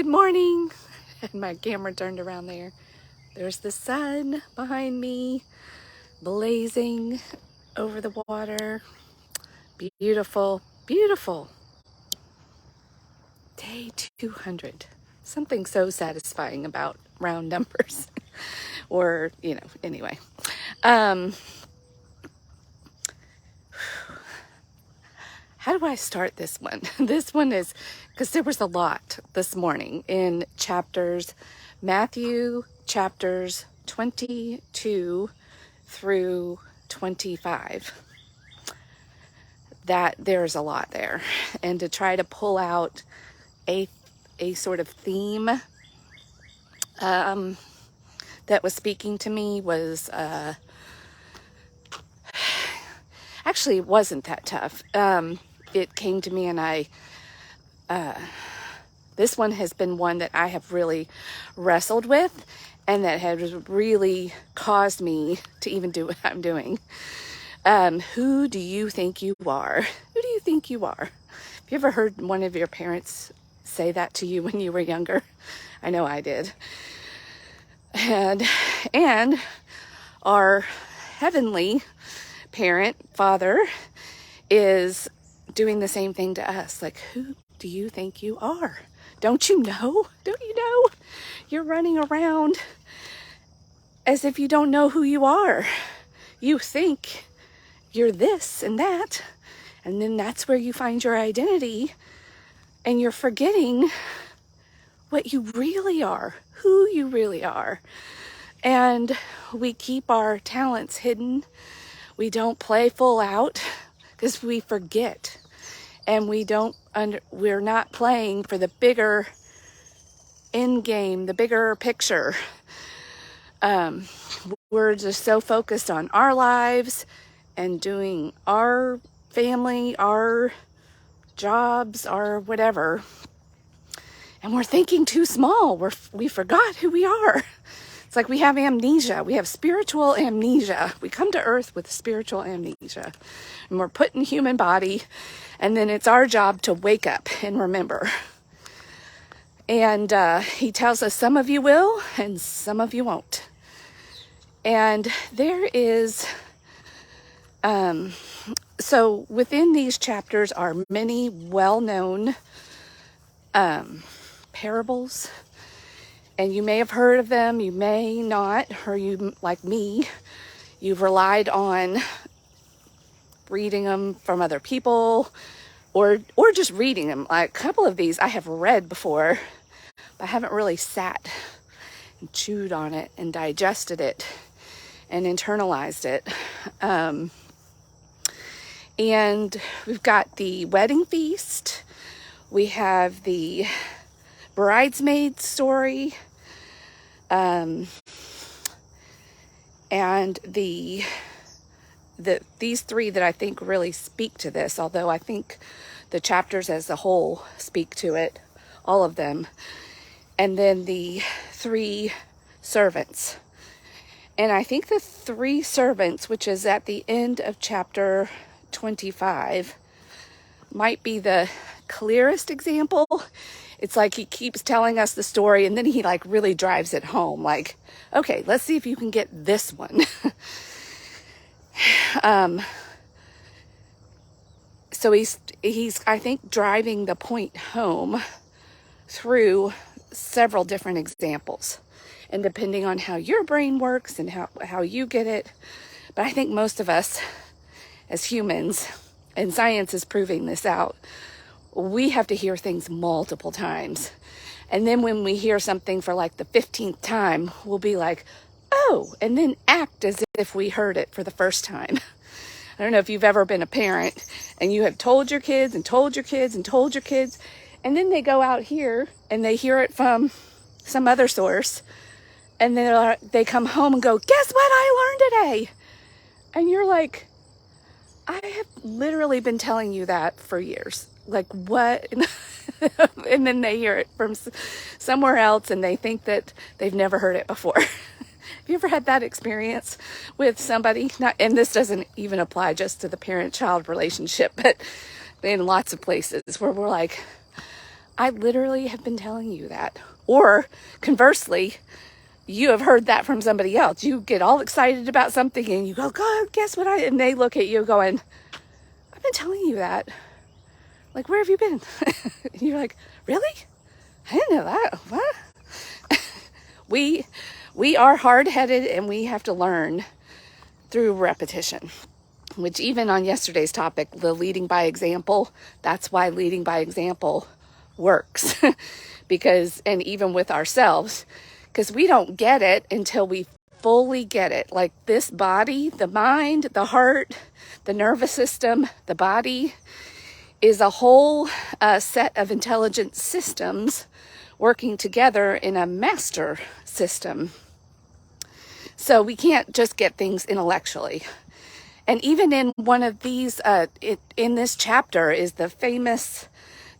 Good morning. And my camera turned around there. There's the sun behind me, blazing over the water. Beautiful, beautiful. Day 200. Something so satisfying about round numbers. Or, anyway. How do I start this one? This one is, because there was a lot this morning in Matthew chapters 22 through 25. That there's a lot there. And to try to pull out a sort of theme that was speaking to me was, actually it wasn't that tough. It came to me and this one has been one that I have really wrestled with and that has really caused me to even do what I'm doing. Who do you think you are? Who do you think you are? Have you ever heard one of your parents say that to you when you were younger? I know I did. And our heavenly parent, Father, is doing the same thing to us. Like, who do you think you are? Don't you know? Don't you know? You're running around as if you don't know who you are. You think you're this and that, and then that's where you find your identity, and you're forgetting what you really are, who you really are. And we keep our talents hidden. We don't play full out because we forget, and we're not playing for the bigger end game, the bigger picture. We're just so focused on our lives and doing our family, our jobs, our whatever. And we're thinking too small. We forgot who we are. It's like we have amnesia. We have spiritual amnesia. We come to earth with spiritual amnesia. And we're put in human body. And then it's our job to wake up and remember. And he tells us some of you will and some of you won't. And there is... so within these chapters are many well-known parables. And you may have heard of them, you may not, or you, like me, you've relied on reading them from other people or just reading them. Like a couple of these I have read before, but I haven't really sat and chewed on it and digested it and internalized it. And we've got the wedding feast. We have the bridesmaid story. And these three that I think really speak to this, although I think the chapters as a whole speak to it, all of them. And then the three servants. And I think the three servants, which is at the end of chapter 25, might be the clearest example. It's like he keeps telling us the story and then he like really drives it home. Like, okay, let's see if you can get this one. So he's I think driving the point home through several different examples. And depending on how your brain works and how you get it. But I think most of us as humans, and science is proving this out, we have to hear things multiple times. And then when we hear something for like the 15th time, we'll be like, oh, and then act as if we heard it for the first time. I don't know if you've ever been a parent and you have told your kids and told your kids and told your kids, and then they go out here and they hear it from some other source, and then they come home and go, guess what I learned today? And you're like, I have literally been telling you that for years. Like, what? And then they hear it from somewhere else and they think that they've never heard it before. Have you ever had that experience with somebody? And this doesn't even apply just to the parent-child relationship, but in lots of places where we're like, I literally have been telling you that. Or conversely, you have heard that from somebody else. You get all excited about something and you go, God, guess what and they look at you going, I've been telling you that. Like, where have you been? And you're like, really? I didn't know that. What? We are hard-headed and we have to learn through repetition, which even on yesterday's topic, the leading by example, that's why leading by example works. Because, and even with ourselves, because we don't get it until we fully get it. Like this body, the mind, the heart, the nervous system, the body is a whole set of intelligent systems working together in a master system. So we can't just get things intellectually. And even in one of these, in this chapter is the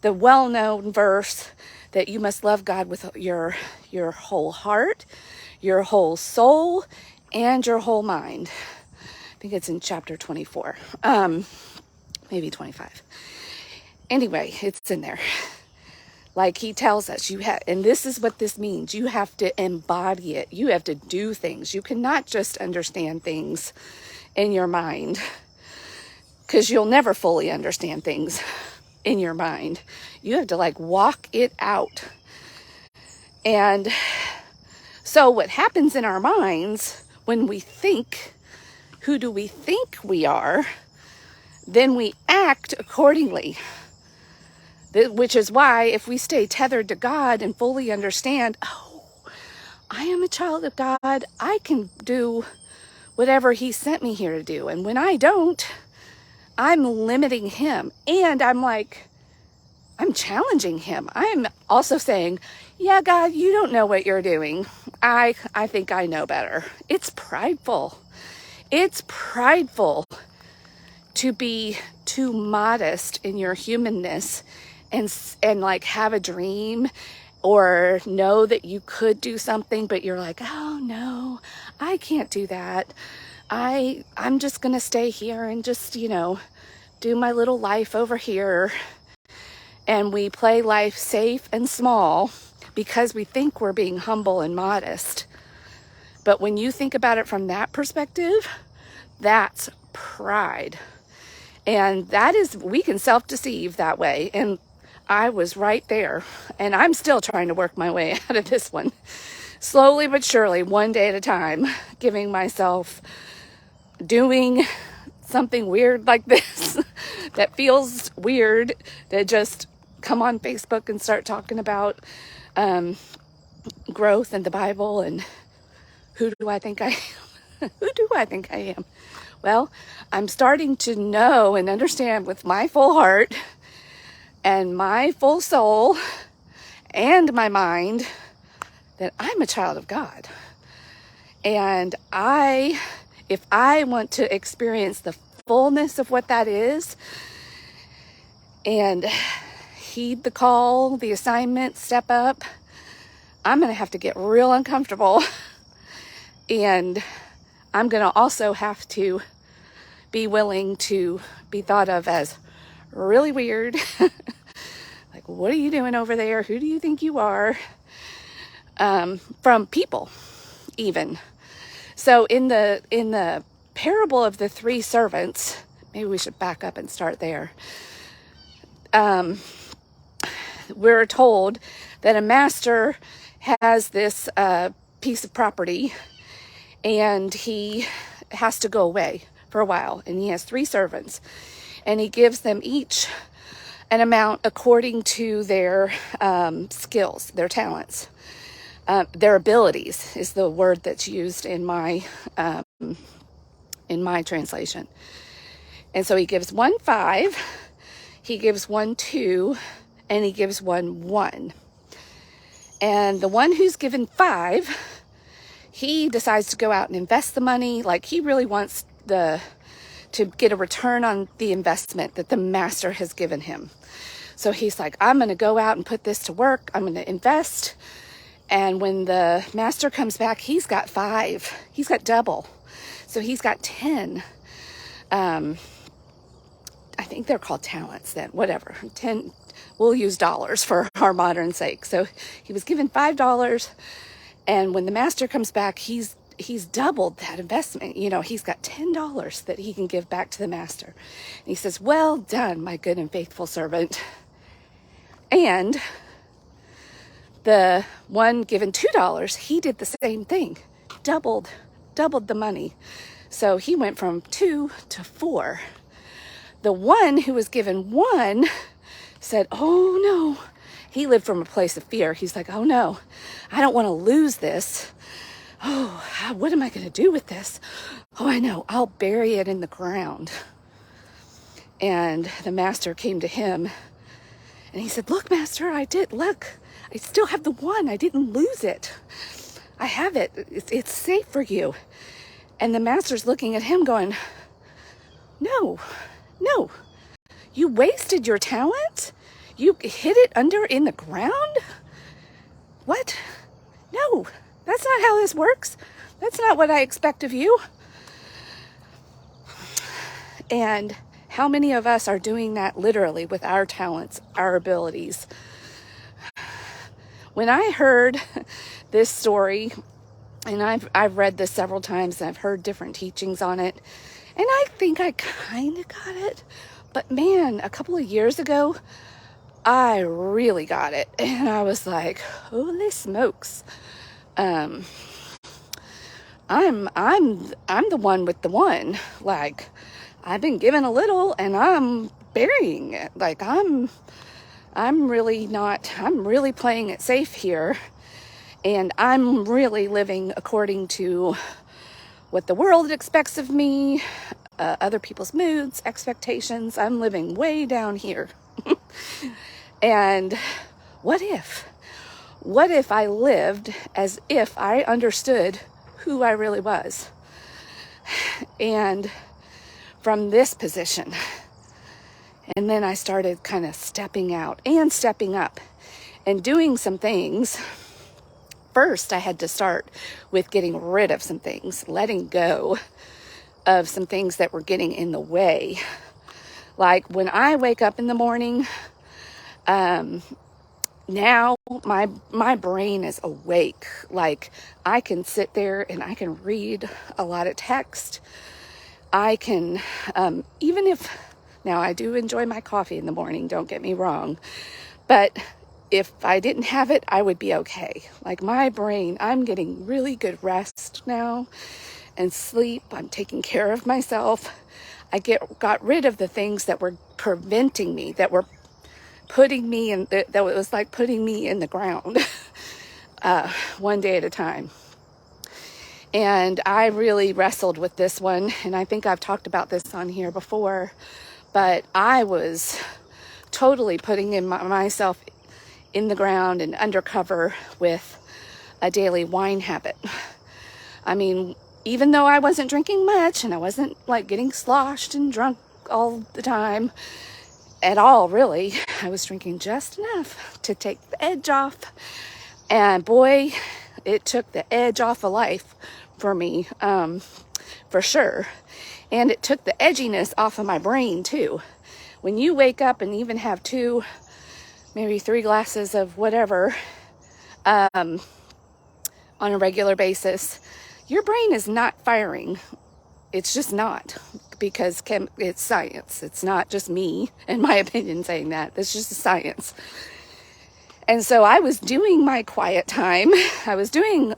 well-known verse that you must love God with your whole heart, your whole soul, and your whole mind. I think it's in chapter 24, maybe 25. Anyway, it's in there. Like he tells us, and this is what this means. You have to embody it. You have to do things. You cannot just understand things in your mind, because you'll never fully understand things in your mind. You have to like walk it out. And so what happens in our minds when we think, who do we think we are? Then we act accordingly. Which is why if we stay tethered to God and fully understand, oh, I am a child of God, I can do whatever he sent me here to do. And when I don't, I'm limiting him. And I'm challenging him. I'm also saying, yeah, God, you don't know what you're doing. I think I know better. It's prideful. It's prideful to be too modest in your humanness and like have a dream or know that you could do something, but you're like, oh no, I can't do that. I'm just gonna stay here and just, do my little life over here. And we play life safe and small because we think we're being humble and modest. But when you think about it from that perspective, that's pride. And we can self-deceive that way. And I was right there. And I'm still trying to work my way out of this one. Slowly but surely, one day at a time, giving myself doing something weird like this that feels weird, that just come on Facebook and start talking about growth and the Bible and who do I think I am? Who do I think I am? Well, I'm starting to know and understand with my full heart and my full soul and my mind that I'm a child of God. And if I want to experience the fullness of what that is and heed the call, the assignment, step up, I'm going to have to get real uncomfortable. And I'm going to also have to be willing to be thought of as really weird. Like, what are you doing over there? Who do you think you are? From people, even. So in the parable of the three servants, maybe we should back up and start there. We're told that a master has this piece of property and he has to go away for a while, and he has three servants, and he gives them each an amount according to their skills, their talents, their abilities is the word that's used in my translation. And so he gives one 5, he gives one 2, and he gives one 1. And the one who's given 5, he decides to go out and invest the money. Like, he really wants to get a return on the investment that the master has given him. So he's like, I'm going to go out and put this to work. I'm going to invest. And when the master comes back, he's got 5. He's got double. So he's got 10. I think they're called talents then, whatever. 10, we'll use dollars for our modern sake. So he was given $5, and when the master comes back, he's doubled that investment. You know, he's got $10 that he can give back to the master. And he says, well done, my good and faithful servant. And the one given $2, he did the same thing, doubled the money. So he went from 2 to 4. The one who was given 1 said, oh no, he lived from a place of fear. He's like, oh no, I don't want to lose this. Oh, what am I going to do with this? Oh, I know, I'll bury it in the ground. And the master came to him and he said, look, master, I still have the 1. I didn't lose it. I have it. It's safe for you. And the master's looking at him going, no, you wasted your talent? You hid it in the ground? What? No, that's not how this works. That's not what I expect of you. And how many of us are doing that literally with our talents, our abilities? When I heard this story, and I've read this several times, and I've heard different teachings on it, and I think I kind of got it, but man, a couple of years ago, I really got it, and I was like, holy smokes, I'm the one with the 1. Like, I've been given a little, and I'm burying it. Like, I'm really playing it safe here, and I'm really living according to what the world expects of me, other people's moods, expectations. I'm living way down here. And what if I lived as if I understood who I really was? And from this position, and then I started kind of stepping out and stepping up and doing some things. First, I had to start with getting rid of some things, letting go of some things that were getting in the way. Like when I wake up in the morning, now my brain is awake. Like, I can sit there and I can read a lot of text. I can, even if, now I do enjoy my coffee in the morning, don't get me wrong, but if I didn't have it, I would be okay. Like, my brain, I'm getting really good rest now and sleep. I'm taking care of myself. I got rid of the things that were preventing me, that were putting me in, that was like putting me in the ground, one day at a time. And I really wrestled with this one, and I think I've talked about this on here before, but I was totally putting myself in the ground and undercover with a daily wine habit. I mean, even though I wasn't drinking much and I wasn't like getting sloshed and drunk all the time at all, really, I was drinking just enough to take the edge off. And boy, it took the edge off of life for me, for sure. And it took the edginess off of my brain too. When you wake up and even have 2, maybe 3 glasses of whatever on a regular basis, your brain is not firing. It's just not, because it's science. It's not just me, in my opinion, saying that. It's just science. And so I was doing my quiet time. I was doing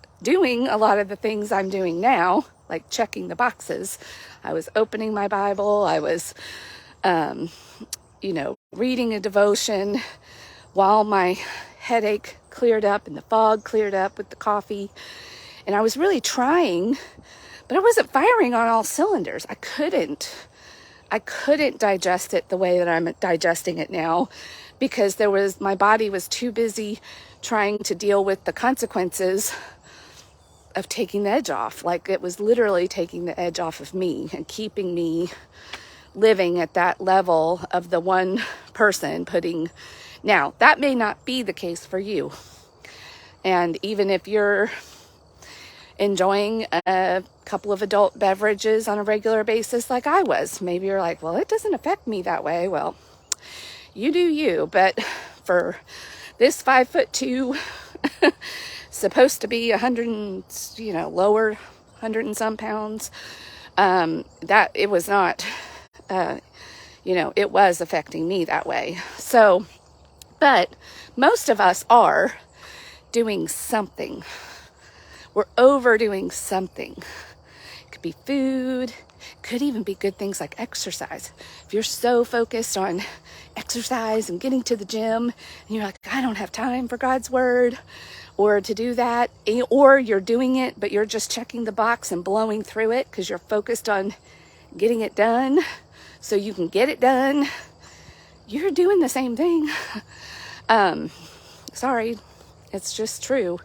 a lot of the things I'm doing now, like checking the boxes. I was opening my Bible. I was, reading a devotion while my headache cleared up and the fog cleared up with the coffee. And I was really trying, but I wasn't firing on all cylinders. I couldn't digest it the way that I'm digesting it now, because my body was too busy trying to deal with the consequences of taking the edge off. Like, it was literally taking the edge off of me and keeping me living at that level of the one person putting. Now, that may not be the case for you. And even if you're enjoying a couple of adult beverages on a regular basis like I was, maybe you're like, well, it doesn't affect me that way. Well, you do you. But for this 5'2", supposed to be 100 and, lower 100 and some pounds, that it was not, it was affecting me that way. So, but most of us are doing something. We're overdoing something. It could be food, could even be good things like exercise. If you're so focused on exercise and getting to the gym, and you're like, I don't have time for God's word, or to do that, or you're doing it, but you're just checking the box and blowing through it because you're focused on getting it done so you can get it done, you're doing the same thing. Sorry, it's just true.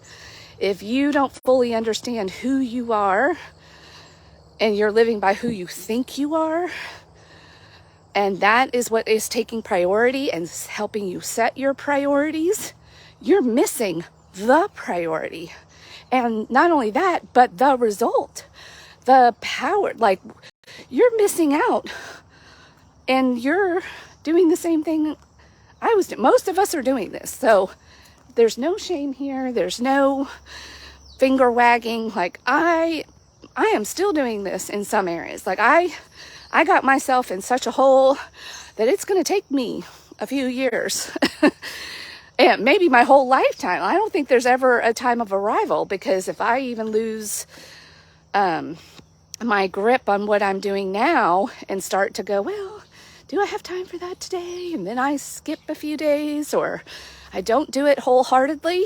If you don't fully understand who you are and you're living by who you think you are, and that is what is taking priority and helping you set your priorities, you're missing the priority. And not only that, but the result, the power, like you're missing out and you're doing the same thing I was doing. Most of us are doing this. So there's no shame here. There's no finger wagging. Like I am still doing this in some areas. Like I got myself in such a hole that it's going to take me a few years and maybe my whole lifetime. I don't think there's ever a time of arrival, because if I even lose my grip on what I'm doing now and start to go, well, do I have time for that today? And then I skip a few days, or I don't do it wholeheartedly,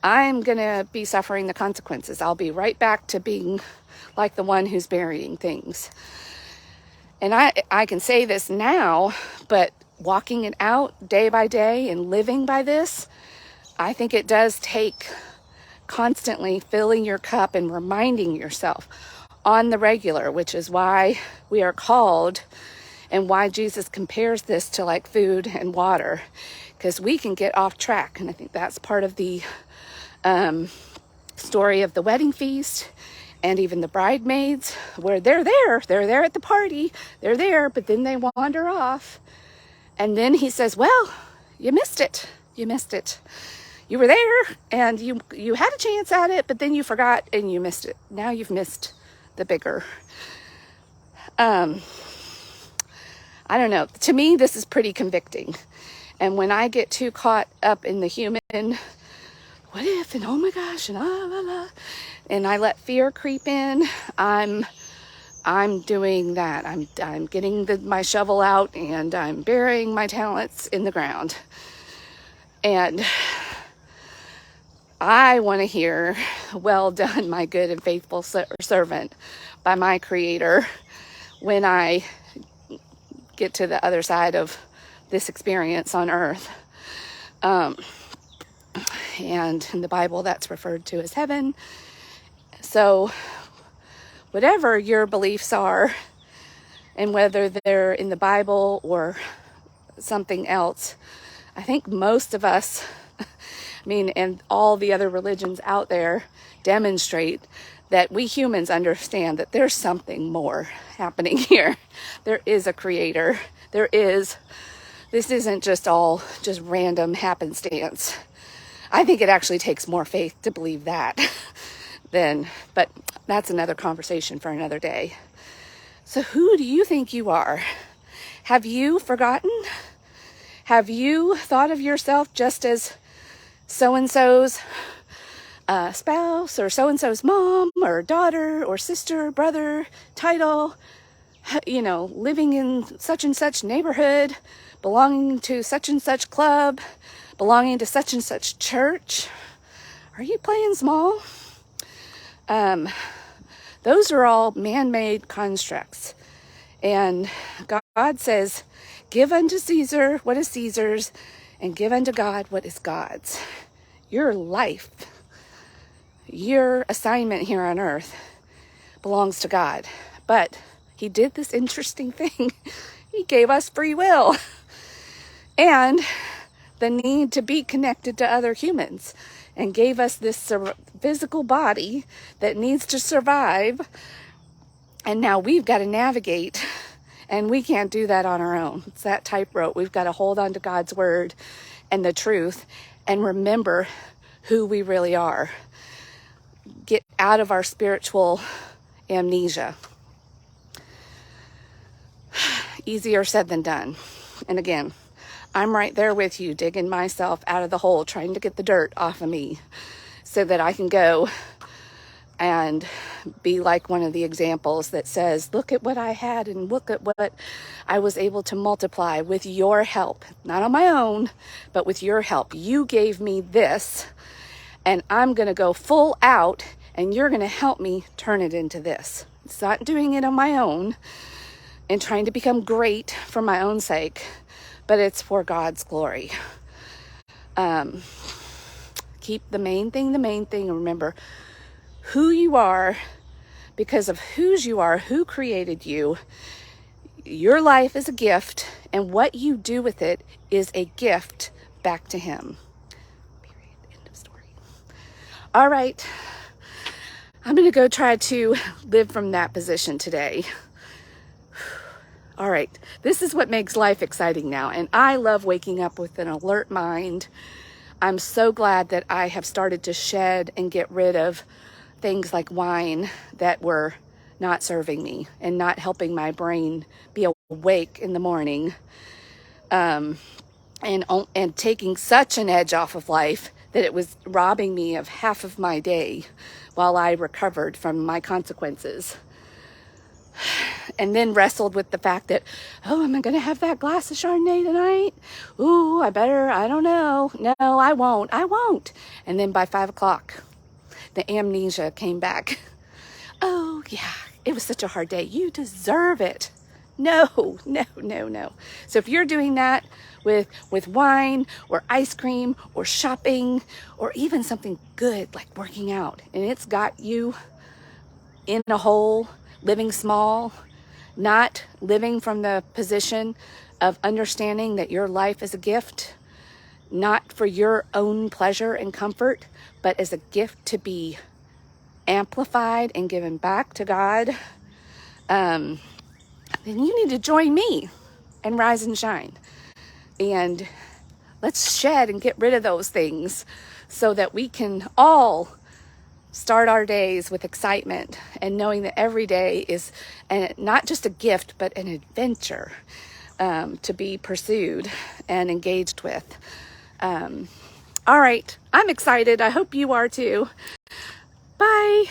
I'm going to be suffering the consequences. I'll be right back to being like the one who's burying things. And I can say this now, but walking it out day by day and living by this, I think it does take constantly filling your cup and reminding yourself on the regular, which is why we are called and why Jesus compares this to like food and water, because we can get off track. And I think that's part of the story of the wedding feast and even the bridesmaids, where they're there at the party, they're there, but then they wander off. And then he says, well, you missed it. You were there and you had a chance at it, but then you forgot and you missed it. Now you've missed the bigger. I don't know. To me, this is pretty convicting. And when I get too caught up in the human, what if, and oh my gosh, and and I let fear creep in, I'm doing that. I'm getting my shovel out and I'm burying my talents in the ground. And I want to hear, well done, my good and faithful servant, by my Creator, when I get to the other side of this experience on earth. And in the Bible, that's referred to as heaven. So whatever your beliefs are, and whether they're in the Bible or something else, I think most of us, and all the other religions out there demonstrate that we humans understand that there's something more happening here. There is a creator. This isn't just all just random happenstance. I think it actually takes more faith to believe that but that's another conversation for another day. So who do you think you are? Have you forgotten? Have you thought of yourself just as so-and-so's spouse, or so-and-so's mom or daughter or sister, brother, title, living in such and such neighborhood, belonging to such and such club, belonging to such and such church? Are you playing small? Those are all man-made constructs. And God says, give unto Caesar what is Caesar's, and give unto God what is God's. Your life, your assignment here on earth belongs to God. But he did this interesting thing. He gave us free will and the need to be connected to other humans, and gave us this physical body that needs to survive. And now we've got to navigate And we can't do that on our own. It's that tightrope. We've got to hold on to God's word and the truth and remember who we really are. Get out of our spiritual amnesia. Easier said than done. And again, I'm right there with you, digging myself out of the hole, trying to get the dirt off of me so that I can go and be like one of the examples that says, look at what I had and look at what I was able to multiply with your help. Not on my own, but with your help. You gave me this, and I'm going to go full out, and you're going to help me turn it into this. It's not doing it on my own and trying to become great for my own sake, but it's for God's glory. Keep the main thing, and remember who you are because of whose you are, who created you. Your life is a gift, and what you do with it is a gift back to Him. Period. End of story. All right. I'm going to go try to live from that position today. All right. This is what makes life exciting now, and I love waking up with an alert mind. I'm so glad that I have started to shed and get rid of things like wine that were not serving me and not helping my brain be awake in the morning, and taking such an edge off of life that it was robbing me of half of my day while I recovered from my consequences. And then wrestled with the fact that, oh, am I going to have that glass of Chardonnay tonight? Ooh, I don't know. No, I won't. And then by 5 o'clock, the amnesia came back. Oh, yeah, it was such a hard day. You deserve it. No. So if you're doing that with wine or ice cream or shopping or even something good like working out, and it's got you in a hole, living small, not living from the position of understanding that your life is a gift, not for your own pleasure and comfort, but as a gift to be amplified and given back to God, then you need to join me and rise and shine. And let's shed and get rid of those things so that we can all start our days with excitement and knowing that every day is not just a gift, but an adventure to be pursued and engaged with. All right, I'm excited. I hope you are too. Bye.